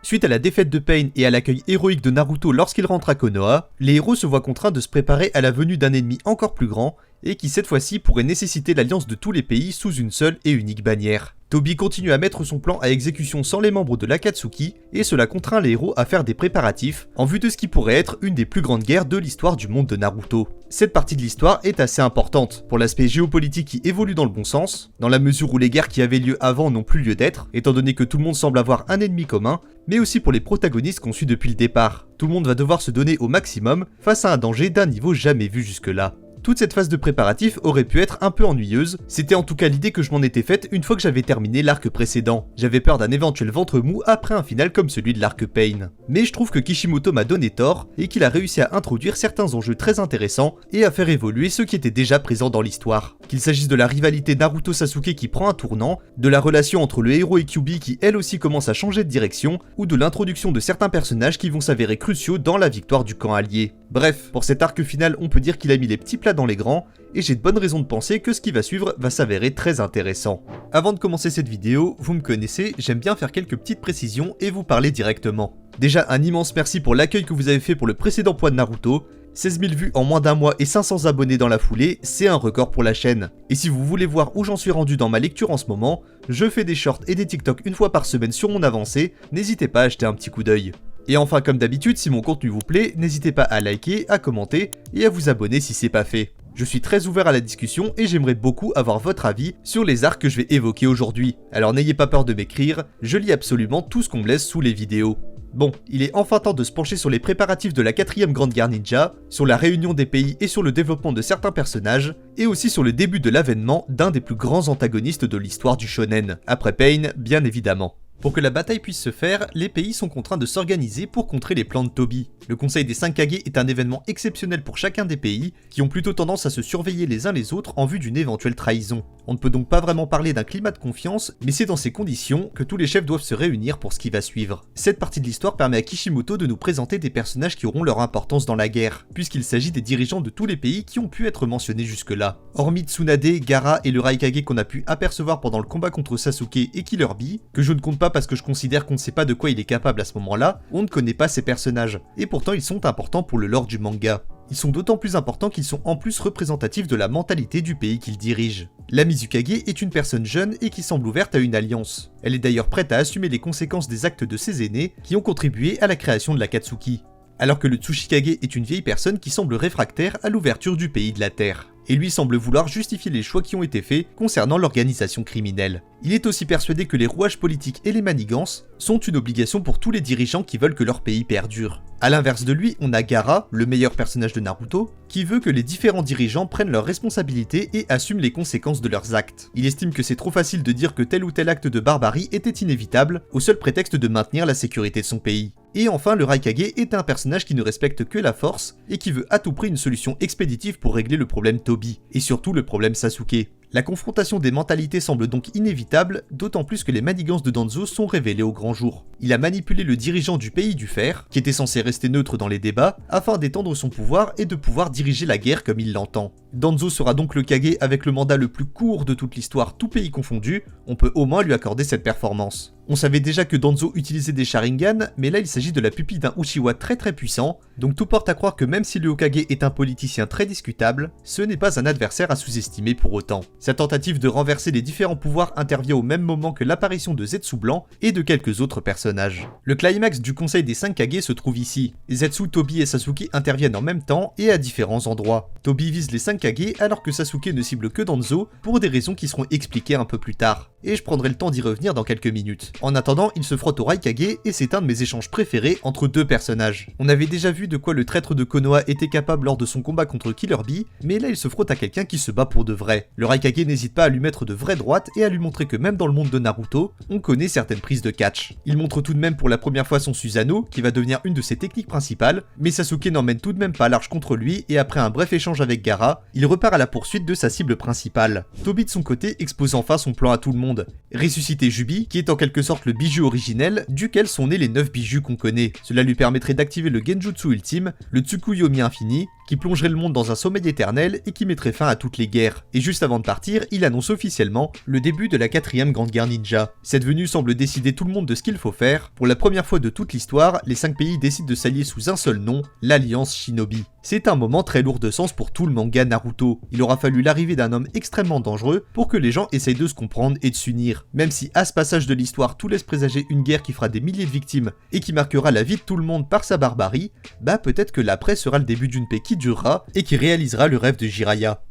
Suite à la défaite de Pain et à l'accueil héroïque de Naruto lorsqu'il rentre à Konoha, les héros se voient contraints de se préparer à la venue d'un ennemi encore plus grand et qui cette fois-ci pourrait nécessiter l'alliance de tous les pays sous une seule et unique bannière. Toby continue à mettre son plan à exécution sans les membres de l'Akatsuki et cela contraint les héros à faire des préparatifs en vue de ce qui pourrait être une des plus grandes guerres de l'histoire du monde de Naruto. Cette partie de l'histoire est assez importante pour l'aspect géopolitique qui évolue dans le bon sens, dans la mesure où les guerres qui avaient lieu avant n'ont plus lieu d'être, étant donné que tout le monde semble avoir un ennemi commun, mais aussi pour les protagonistes qu'on suit depuis le départ. Tout le monde va devoir se donner au maximum face à un danger d'un niveau jamais vu jusque-là. Toute cette phase de préparatif aurait pu être un peu ennuyeuse, c'était en tout cas l'idée que je m'en étais faite une fois que j'avais terminé l'arc précédent. J'avais peur d'un éventuel ventre mou après un final comme celui de l'arc Pain. Mais je trouve que Kishimoto m'a donné tort et qu'il a réussi à introduire certains enjeux très intéressants et à faire évoluer ceux qui étaient déjà présents dans l'histoire. Qu'il s'agisse de la rivalité Naruto-Sasuke qui prend un tournant, de la relation entre le héros et Kyuubi qui elle aussi commence à changer de direction, ou de l'introduction de certains personnages qui vont s'avérer cruciaux dans la victoire du camp allié. Bref, pour cet arc final on peut dire qu'il a mis les petits plats dans les grands, et j'ai de bonnes raisons de penser que ce qui va suivre va s'avérer très intéressant. Avant de commencer cette vidéo, vous me connaissez, j'aime bien faire quelques petites précisions et vous parler directement. Déjà un immense merci pour l'accueil que vous avez fait pour le précédent poids de Naruto, 16 000 vues en moins d'un mois et 500 abonnés dans la foulée, c'est un record pour la chaîne. Et si vous voulez voir où j'en suis rendu dans ma lecture en ce moment, je fais des shorts et des TikTok une fois par semaine sur mon avancée, n'hésitez pas à jeter un petit coup d'œil. Et enfin comme d'habitude, si mon contenu vous plaît, n'hésitez pas à liker, à commenter et à vous abonner si c'est pas fait. Je suis très ouvert à la discussion et j'aimerais beaucoup avoir votre avis sur les arcs que je vais évoquer aujourd'hui. Alors n'ayez pas peur de m'écrire, je lis absolument tout ce qu'on me laisse sous les vidéos. Bon, il est enfin temps de se pencher sur les préparatifs de la 4ème Grande Guerre Ninja, sur la réunion des pays et sur le développement de certains personnages, et aussi sur le début de l'avènement d'un des plus grands antagonistes de l'histoire du shonen, après Pain bien évidemment. Pour que la bataille puisse se faire, les pays sont contraints de s'organiser pour contrer les plans de Toby. Le Conseil des 5 Kage est un événement exceptionnel pour chacun des pays, qui ont plutôt tendance à se surveiller les uns les autres en vue d'une éventuelle trahison. On ne peut donc pas vraiment parler d'un climat de confiance, mais c'est dans ces conditions que tous les chefs doivent se réunir pour ce qui va suivre. Cette partie de l'histoire permet à Kishimoto de nous présenter des personnages qui auront leur importance dans la guerre, puisqu'il s'agit des dirigeants de tous les pays qui ont pu être mentionnés jusque-là. Hormis Tsunade, Gaara et le Raikage qu'on a pu apercevoir pendant le combat contre Sasuke et Killer Bee, que je ne compte pas parce que je considère qu'on ne sait pas de quoi il est capable à ce moment-là, on ne connaît pas ces personnages, et pourtant ils sont importants pour le lore du manga. Ils sont d'autant plus importants qu'ils sont en plus représentatifs de la mentalité du pays qu'ils dirigent. La Mizukage est une personne jeune et qui semble ouverte à une alliance. Elle est d'ailleurs prête à assumer les conséquences des actes de ses aînés qui ont contribué à la création de l'Akatsuki. Alors que le Tsuchikage est une vieille personne qui semble réfractaire à l'ouverture du pays de la Terre. Et lui semble vouloir justifier les choix qui ont été faits concernant l'organisation criminelle. Il est aussi persuadé que les rouages politiques et les manigances sont une obligation pour tous les dirigeants qui veulent que leur pays perdure. A l'inverse de lui, on a Gaara, le meilleur personnage de Naruto, qui veut que les différents dirigeants prennent leurs responsabilités et assument les conséquences de leurs actes. Il estime que c'est trop facile de dire que tel ou tel acte de barbarie était inévitable, au seul prétexte de maintenir la sécurité de son pays. Et enfin, le Raikage est un personnage qui ne respecte que la force et qui veut à tout prix une solution expéditive pour régler le problème Toby, et surtout le problème Sasuke. La confrontation des mentalités semble donc inévitable, d'autant plus que les manigances de Danzo sont révélées au grand jour. Il a manipulé le dirigeant du pays du fer, qui était censé rester neutre dans les débats, afin d'étendre son pouvoir et de pouvoir diriger la guerre comme il l'entend. Danzo sera donc le Kage avec le mandat le plus court de toute l'histoire, tout pays confondu, on peut au moins lui accorder cette performance. On savait déjà que Danzo utilisait des Sharingan, mais là il s'agit de la pupille d'un Uchiwa très puissant, donc tout porte à croire que même si le Hokage est un politicien très discutable, ce n'est pas un adversaire à sous-estimer pour autant. Sa tentative de renverser les différents pouvoirs intervient au même moment que l'apparition de Zetsu Blanc et de quelques autres personnages. Le climax du Conseil des 5 Kage se trouve ici. Zetsu, Toby et Sasuke interviennent en même temps et à différents endroits. Toby vise les 5 Kage alors que Sasuke ne cible que Danzo pour des raisons qui seront expliquées un peu plus tard. Et je prendrai le temps d'y revenir dans quelques minutes. En attendant, il se frotte au Raikage et c'est un de mes échanges préférés entre deux personnages. On avait déjà vu de quoi le traître de Konoha était capable lors de son combat contre Killer Bee, mais là il se frotte à quelqu'un qui se bat pour de vrai. Le Raikage n'hésite pas à lui mettre de vraies droites et à lui montrer que même dans le monde de Naruto, on connaît certaines prises de catch. Il montre tout de même pour la première fois son Susanoo, qui va devenir une de ses techniques principales, mais Sasuke n'emmène tout de même pas large contre lui et après un bref échange avec Gaara, il repart à la poursuite de sa cible principale. Toby de son côté expose enfin son plan à tout le monde. Ressusciter Jubi, qui est en quelque sorte le bijou originel, duquel sont nés les 9 bijoux qu'on connaît. Cela lui permettrait d'activer le Genjutsu ultime, le Tsukuyomi infini, qui plongerait le monde dans un sommeil éternel et qui mettrait fin à toutes les guerres. Et juste avant de partir, il annonce officiellement le début de la 4ème Grande Guerre Ninja. Cette venue semble décider tout le monde de ce qu'il faut faire. Pour la première fois de toute l'histoire, les 5 pays décident de s'allier sous un seul nom, l'Alliance Shinobi. C'est un moment très lourd de sens pour tout le manga Naruto. Il aura fallu l'arrivée d'un homme extrêmement dangereux pour que les gens essayent de se comprendre et de s'unir. Même si à ce passage de l'histoire tout laisse présager une guerre qui fera des milliers de victimes et qui marquera la vie de tout le monde par sa barbarie, bah peut-être que l'après sera le début d'une paix qui durera et qui réalisera le rêve de Jiraiya.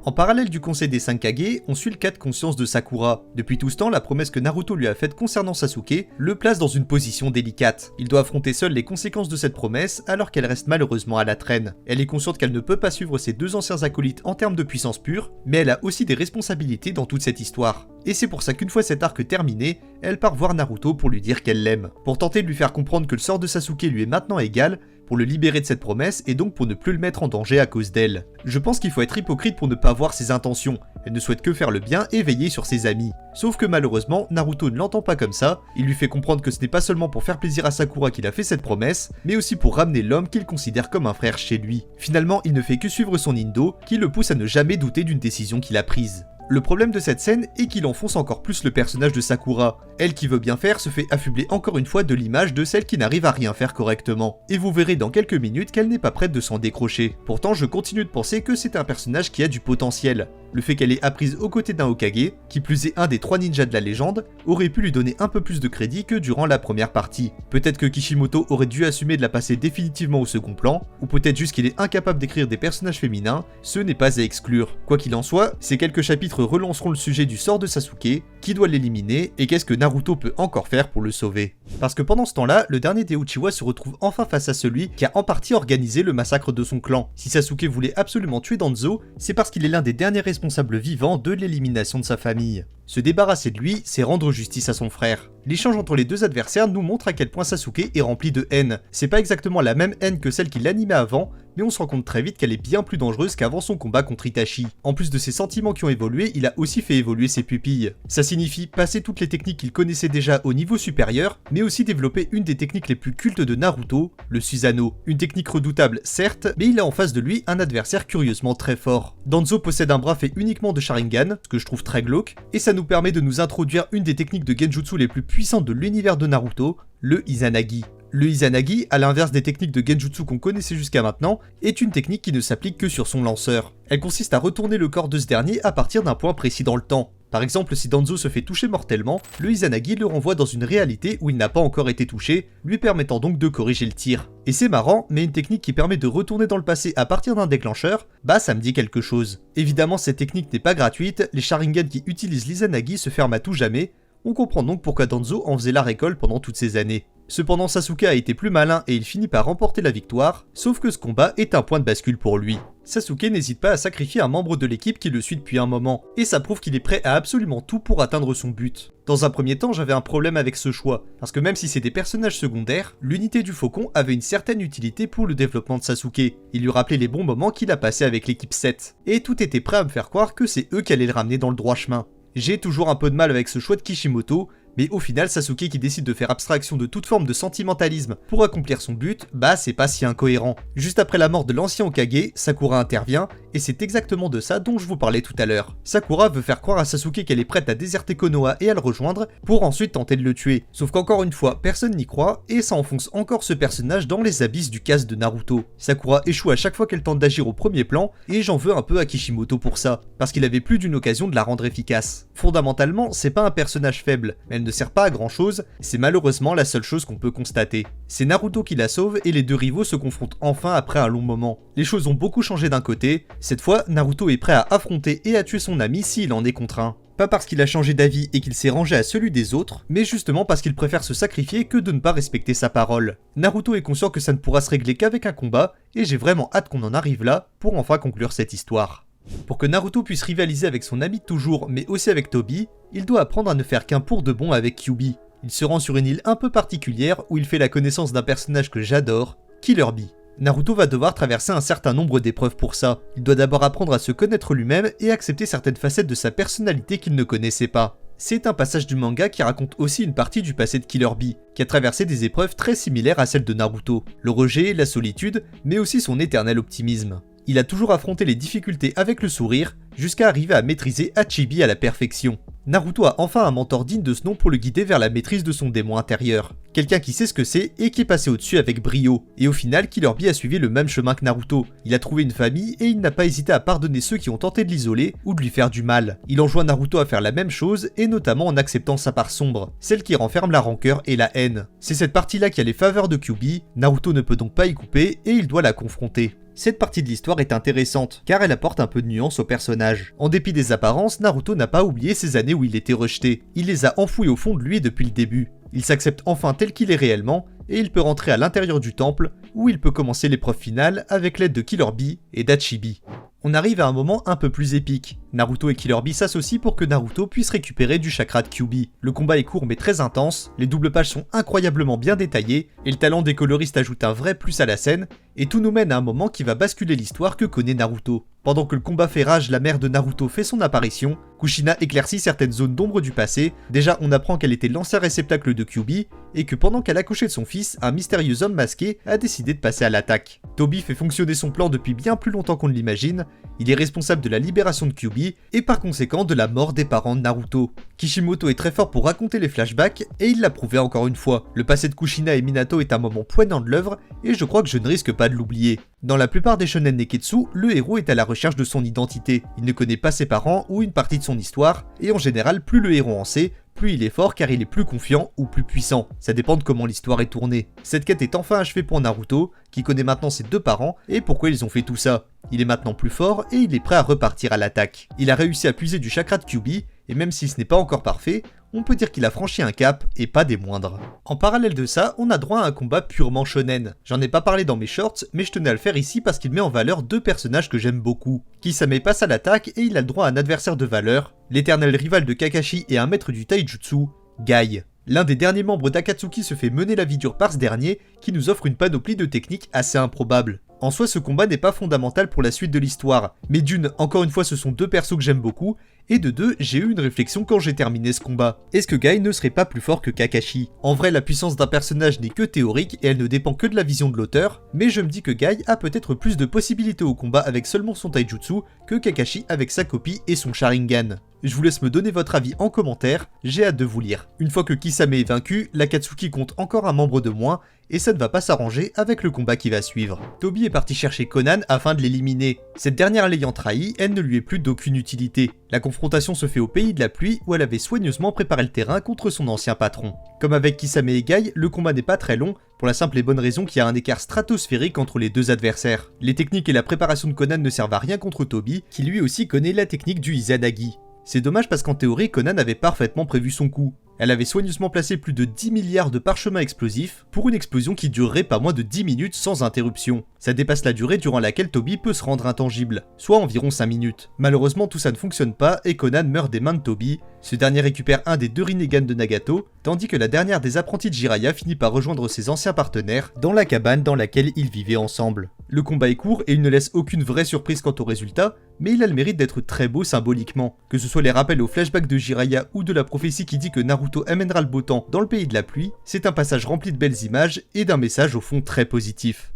En parallèle du conseil des 5 Kage, on suit le cas de conscience de Sakura. Depuis tout ce temps, la promesse que Naruto lui a faite concernant Sasuke le place dans une position délicate. Il doit affronter seul les conséquences de cette promesse alors qu'elle reste malheureusement à la traîne. Elle est consciente qu'elle ne peut pas suivre ses 2 anciens acolytes en termes de puissance pure, mais elle a aussi des responsabilités dans toute cette histoire. Et c'est pour ça qu'une fois cet arc terminé, elle part voir Naruto pour lui dire qu'elle l'aime. Pour tenter de lui faire comprendre que le sort de Sasuke lui est maintenant égal, pour le libérer de cette promesse et donc pour ne plus le mettre en danger à cause d'elle. Je pense qu'il faut être hypocrite pour ne pas voir ses intentions, elle ne souhaite que faire le bien et veiller sur ses amis. Sauf que malheureusement, Naruto ne l'entend pas comme ça, il lui fait comprendre que ce n'est pas seulement pour faire plaisir à Sakura qu'il a fait cette promesse, mais aussi pour ramener l'homme qu'il considère comme un frère chez lui. Finalement, il ne fait que suivre son indo, qui le pousse à ne jamais douter d'une décision qu'il a prise. Le problème de cette scène est qu'il enfonce encore plus le personnage de Sakura. Elle qui veut bien faire se fait affubler encore une fois de l'image de celle qui n'arrive à rien faire correctement. Et vous verrez dans quelques minutes qu'elle n'est pas prête de s'en décrocher. Pourtant je continue de penser que c'est un personnage qui a du potentiel. Le fait qu'elle ait apprise aux côtés d'un Hokage, qui plus est un des 3 ninjas de la légende, aurait pu lui donner un peu plus de crédit que durant la première partie. Peut-être que Kishimoto aurait dû assumer de la passer définitivement au second plan, ou peut-être juste qu'il est incapable d'écrire des personnages féminins, ce n'est pas à exclure. Quoi qu'il en soit, ces quelques chapitres relanceront le sujet du sort de Sasuke, qui doit l'éliminer, et qu'est-ce que Naruto peut encore faire pour le sauver. Parce que pendant ce temps-là, le dernier des Uchiwa se retrouve enfin face à celui qui a en partie organisé le massacre de son clan. Si Sasuke voulait absolument tuer Danzo, c'est parce qu'il est l'un des derniers responsables vivants de l'élimination de sa famille. Se débarrasser de lui, c'est rendre justice à son frère. L'échange entre les deux adversaires nous montre à quel point Sasuke est rempli de haine. C'est pas exactement la même haine que celle qui l'animait avant, mais on se rend compte très vite qu'elle est bien plus dangereuse qu'avant son combat contre Itachi. En plus de ses sentiments qui ont évolué, il a aussi fait évoluer ses pupilles. Ça signifie passer toutes les techniques qu'il connaissait déjà au niveau supérieur, mais aussi développer une des techniques les plus cultes de Naruto, le Susanoo. Une technique redoutable certes, mais il a en face de lui un adversaire curieusement très fort. Danzo possède un bras fait uniquement de Sharingan, ce que je trouve très glauque, et ça nous permet de nous introduire une des techniques de Genjutsu les plus puissantes de l'univers de Naruto, le Izanagi. Le Izanagi, à l'inverse des techniques de Genjutsu qu'on connaissait jusqu'à maintenant, est une technique qui ne s'applique que sur son lanceur. Elle consiste à retourner le corps de ce dernier à partir d'un point précis dans le temps. Par exemple, si Danzo se fait toucher mortellement, le Izanagi le renvoie dans une réalité où il n'a pas encore été touché, lui permettant donc de corriger le tir. Et c'est marrant, mais une technique qui permet de retourner dans le passé à partir d'un déclencheur, bah ça me dit quelque chose. Évidemment, cette technique n'est pas gratuite, les Sharingan qui utilisent l'Izanagi se ferment à tout jamais, on comprend donc pourquoi Danzo en faisait la récolte pendant toutes ces années. Cependant, Sasuke a été plus malin et il finit par remporter la victoire, sauf que ce combat est un point de bascule pour lui. Sasuke n'hésite pas à sacrifier un membre de l'équipe qui le suit depuis un moment, et ça prouve qu'il est prêt à absolument tout pour atteindre son but. Dans un premier temps, j'avais un problème avec ce choix, parce que même si c'est des personnages secondaires, l'unité du faucon avait une certaine utilité pour le développement de Sasuke. Il lui rappelait les bons moments qu'il a passés avec l'équipe 7, et tout était prêt à me faire croire que c'est eux qui allaient le ramener dans le droit chemin. J'ai toujours un peu de mal avec ce choix de Kishimoto, mais au final Sasuke qui décide de faire abstraction de toute forme de sentimentalisme pour accomplir son but, bah c'est pas si incohérent. Juste après la mort de l'ancien Hokage, Sakura intervient, et c'est exactement de ça dont je vous parlais tout à l'heure. Sakura veut faire croire à Sasuke qu'elle est prête à déserter Konoha et à le rejoindre, pour ensuite tenter de le tuer. Sauf qu'encore une fois, personne n'y croit, et ça enfonce encore ce personnage dans les abysses du casse de Naruto. Sakura échoue à chaque fois qu'elle tente d'agir au premier plan, et j'en veux un peu à Kishimoto pour ça, parce qu'il avait plus d'une occasion de la rendre efficace. Fondamentalement, c'est pas un personnage faible, mais elle ne sert pas à grand chose, c'est malheureusement la seule chose qu'on peut constater. C'est Naruto qui la sauve et les deux rivaux se confrontent enfin après un long moment. Les choses ont beaucoup changé d'un côté, cette fois Naruto est prêt à affronter et à tuer son ami s'il en est contraint. Pas parce qu'il a changé d'avis et qu'il s'est rangé à celui des autres, mais justement parce qu'il préfère se sacrifier que de ne pas respecter sa parole. Naruto est conscient que ça ne pourra se régler qu'avec un combat, et j'ai vraiment hâte qu'on en arrive là pour enfin conclure cette histoire. Pour que Naruto puisse rivaliser avec son ami de toujours, mais aussi avec Tobi, il doit apprendre à ne faire qu'un pour de bon avec Kyuubi. Il se rend sur une île un peu particulière où il fait la connaissance d'un personnage que j'adore, Killer Bee. Naruto va devoir traverser un certain nombre d'épreuves pour ça. Il doit d'abord apprendre à se connaître lui-même et accepter certaines facettes de sa personnalité qu'il ne connaissait pas. C'est un passage du manga qui raconte aussi une partie du passé de Killer Bee, qui a traversé des épreuves très similaires à celles de Naruto. Le rejet, la solitude, mais aussi son éternel optimisme. il a toujours affronté les difficultés avec le sourire, jusqu'à arriver à maîtriser Hachibi à la perfection. Naruto a enfin un mentor digne de ce nom pour le guider vers la maîtrise de son démon intérieur. Quelqu'un qui sait ce que c'est et qui est passé au-dessus avec brio. Et au final, Killer Bee a suivi le même chemin que Naruto. Il a trouvé une famille et il n'a pas hésité à pardonner ceux qui ont tenté de l'isoler ou de lui faire du mal. Il enjoint Naruto à faire la même chose et notamment en acceptant sa part sombre, celle qui renferme la rancœur et la haine. C'est cette partie-là qui a les faveurs de Kyuubi, Naruto ne peut donc pas y couper et il doit la confronter. Cette partie de l'histoire est intéressante, car elle apporte un peu de nuance au personnage. En dépit des apparences, Naruto n'a pas oublié ces années où il était rejeté. Il les a enfouies au fond de lui depuis le début. Il s'accepte enfin tel qu'il est réellement, et il peut rentrer à l'intérieur du temple, où il peut commencer l'épreuve finale avec l'aide de Killer Bee et d'Hachibi. On arrive à un moment un peu plus épique. Naruto et Killer Bee s'associent pour que Naruto puisse récupérer du chakra de Kyuubi. Le combat est court mais très intense, les doubles pages sont incroyablement bien détaillées, et le talent des coloristes ajoute un vrai plus à la scène, et tout nous mène à un moment qui va basculer l'histoire que connaît Naruto. Pendant que le combat fait rage, la mère de Naruto fait son apparition, Kushina éclaircit certaines zones d'ombre du passé. Déjà, on apprend qu'elle était l'ancien réceptacle de Kyuubi, et que pendant qu'elle accouchait de son fils, un mystérieux homme masqué a décidé de passer à l'attaque. Toby fait fonctionner son plan depuis bien plus longtemps qu'on ne l'imagine, il est responsable de la libération de Kyuubi, et par conséquent de la mort des parents de Naruto. Kishimoto est très fort pour raconter les flashbacks, et il l'a prouvé encore une fois. Le passé de Kushina et Minato est un moment poignant de l'œuvre, et je crois que je ne risque pas de l'oublier. Dans la plupart des shonen neketsu, le héros est à la recherche de son identité. Il ne connaît pas ses parents ou une partie de son histoire, et en général, plus le héros en sait, plus il est fort car il est plus confiant ou plus puissant. Ça dépend de comment l'histoire est tournée. Cette quête est enfin achevée pour Naruto, qui connaît maintenant ses deux parents et pourquoi ils ont fait tout ça. Il est maintenant plus fort et il est prêt à repartir à l'attaque. Il a réussi à puiser du chakra de Kyuubi, et même si ce n'est pas encore parfait, on peut dire qu'il a franchi un cap, et pas des moindres. En parallèle de ça, on a droit à un combat purement shonen. J'en ai pas parlé dans mes shorts, mais je tenais à le faire ici parce qu'il met en valeur deux personnages que j'aime beaucoup. Kisame passe à l'attaque et il a le droit à un adversaire de valeur, l'éternel rival de Kakashi et un maître du taijutsu, Guy. L'un des derniers membres d'Akatsuki se fait mener la vie dure par ce dernier, qui nous offre une panoplie de techniques assez improbables. En soi, ce combat n'est pas fondamental pour la suite de l'histoire, mais d'une, encore une fois ce sont deux persos que j'aime beaucoup, et de deux, j'ai eu une réflexion quand j'ai terminé ce combat. Est-ce que Guy ne serait pas plus fort que Kakashi? En vrai, la puissance d'un personnage n'est que théorique et elle ne dépend que de la vision de l'auteur, mais je me dis que Guy a peut-être plus de possibilités au combat avec seulement son taijutsu que Kakashi avec sa copie et son Sharingan. Je vous laisse me donner votre avis en commentaire, j'ai hâte de vous lire. Une fois que Kisame est vaincu, l'Akatsuki compte encore un membre de moins, et ça ne va pas s'arranger avec le combat qui va suivre. Toby est parti chercher Konan afin de l'éliminer. Cette dernière l'ayant trahi, elle ne lui est plus d'aucune utilité. La confrontation se fait au pays de la pluie où elle avait soigneusement préparé le terrain contre son ancien patron. Comme avec Kisame et Guy, le combat n'est pas très long, pour la simple et bonne raison qu'il y a un écart stratosphérique entre les deux adversaires. Les techniques et la préparation de Konan ne servent à rien contre Toby, qui lui aussi connaît la technique du Izanagi. C'est dommage parce qu'en théorie, Konan avait parfaitement prévu son coup. Elle avait soigneusement placé plus de 10 milliards de parchemins explosifs pour une explosion qui durerait pas moins de 10 minutes sans interruption. Ça dépasse la durée durant laquelle Toby peut se rendre intangible, soit environ 5 minutes. Malheureusement tout ça ne fonctionne pas et Konan meurt des mains de Toby. Ce dernier récupère un des deux Rinnegan de Nagato, tandis que la dernière des apprentis de Jiraiya finit par rejoindre ses anciens partenaires dans la cabane dans laquelle ils vivaient ensemble. Le combat est court et il ne laisse aucune vraie surprise quant au résultat, mais il a le mérite d'être très beau symboliquement. Que ce soit les rappels aux flashbacks de Jiraiya ou de la prophétie qui dit que Naruto amènera le beau temps dans le pays de la pluie, c'est un passage rempli de belles images et d'un message au fond très positif.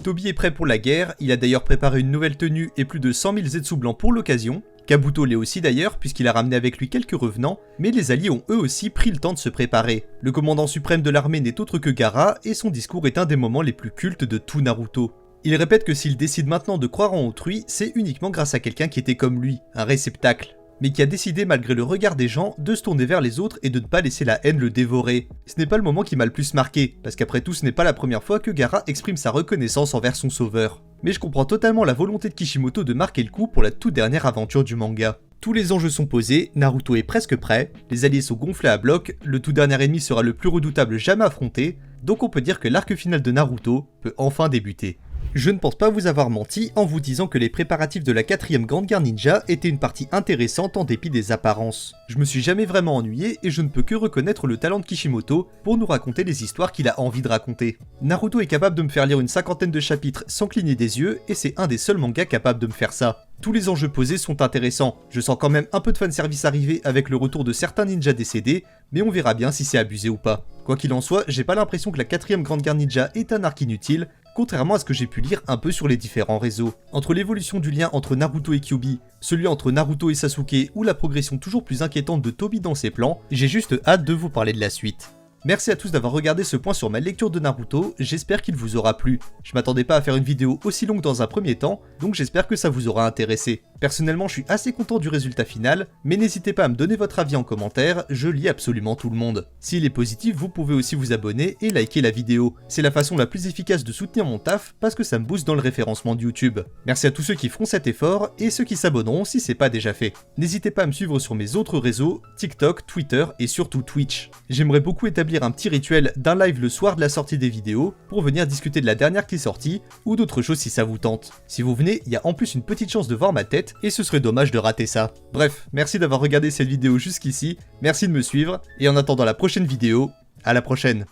Toby est prêt pour la guerre, il a d'ailleurs préparé une nouvelle tenue et plus de 100 000 Zetsu blancs pour l'occasion. Kabuto l'est aussi d'ailleurs, puisqu'il a ramené avec lui quelques revenants, mais les alliés ont eux aussi pris le temps de se préparer. Le commandant suprême de l'armée n'est autre que Gaara, et son discours est un des moments les plus cultes de tout Naruto. Il répète que s'il décide maintenant de croire en autrui, c'est uniquement grâce à quelqu'un qui était comme lui, un réceptacle, mais qui a décidé malgré le regard des gens de se tourner vers les autres et de ne pas laisser la haine le dévorer. Ce n'est pas le moment qui m'a le plus marqué, parce qu'après tout ce n'est pas la première fois que Gaara exprime sa reconnaissance envers son sauveur. Mais je comprends totalement la volonté de Kishimoto de marquer le coup pour la toute dernière aventure du manga. Tous les enjeux sont posés, Naruto est presque prêt, les alliés sont gonflés à bloc, le tout dernier ennemi sera le plus redoutable jamais affronté, donc on peut dire que l'arc final de Naruto peut enfin débuter. Je ne pense pas vous avoir menti en vous disant que les préparatifs de la 4ème Grande Guerre Ninja étaient une partie intéressante en dépit des apparences. Je me suis jamais vraiment ennuyé et je ne peux que reconnaître le talent de Kishimoto pour nous raconter les histoires qu'il a envie de raconter. Naruto est capable de me faire lire une 50aine de chapitres sans cligner des yeux et c'est un des seuls mangas capables de me faire ça. Tous les enjeux posés sont intéressants, je sens quand même un peu de fanservice arriver avec le retour de certains ninjas décédés, mais on verra bien si c'est abusé ou pas. Quoi qu'il en soit, j'ai pas l'impression que la 4ème Grande Guerre Ninja est un arc inutile, contrairement à ce que j'ai pu lire un peu sur les différents réseaux. Entre l'évolution du lien entre Naruto et Kyuubi, celui entre Naruto et Sasuke ou la progression toujours plus inquiétante de Tobi dans ses plans, j'ai juste hâte de vous parler de la suite. Merci à tous d'avoir regardé ce point sur ma lecture de Naruto, j'espère qu'il vous aura plu. Je m'attendais pas à faire une vidéo aussi longue dans un premier temps, donc j'espère que ça vous aura intéressé. Personnellement, je suis assez content du résultat final, mais n'hésitez pas à me donner votre avis en commentaire, je lis absolument tout le monde. S'il est positif, vous pouvez aussi vous abonner et liker la vidéo. C'est la façon la plus efficace de soutenir mon taf, parce que ça me booste dans le référencement de YouTube. Merci à tous ceux qui feront cet effort, et ceux qui s'abonneront si c'est pas déjà fait. N'hésitez pas à me suivre sur mes autres réseaux, TikTok, Twitter et surtout Twitch. J'aimerais beaucoup établir un petit rituel d'un live le soir de la sortie des vidéos, pour venir discuter de la dernière qui est sortie, ou d'autres choses si ça vous tente. Si vous venez, il y a en plus une petite chance de voir ma tête, et ce serait dommage de rater ça. Bref, merci d'avoir regardé cette vidéo jusqu'ici, merci de me suivre, et en attendant la prochaine vidéo, à la prochaine.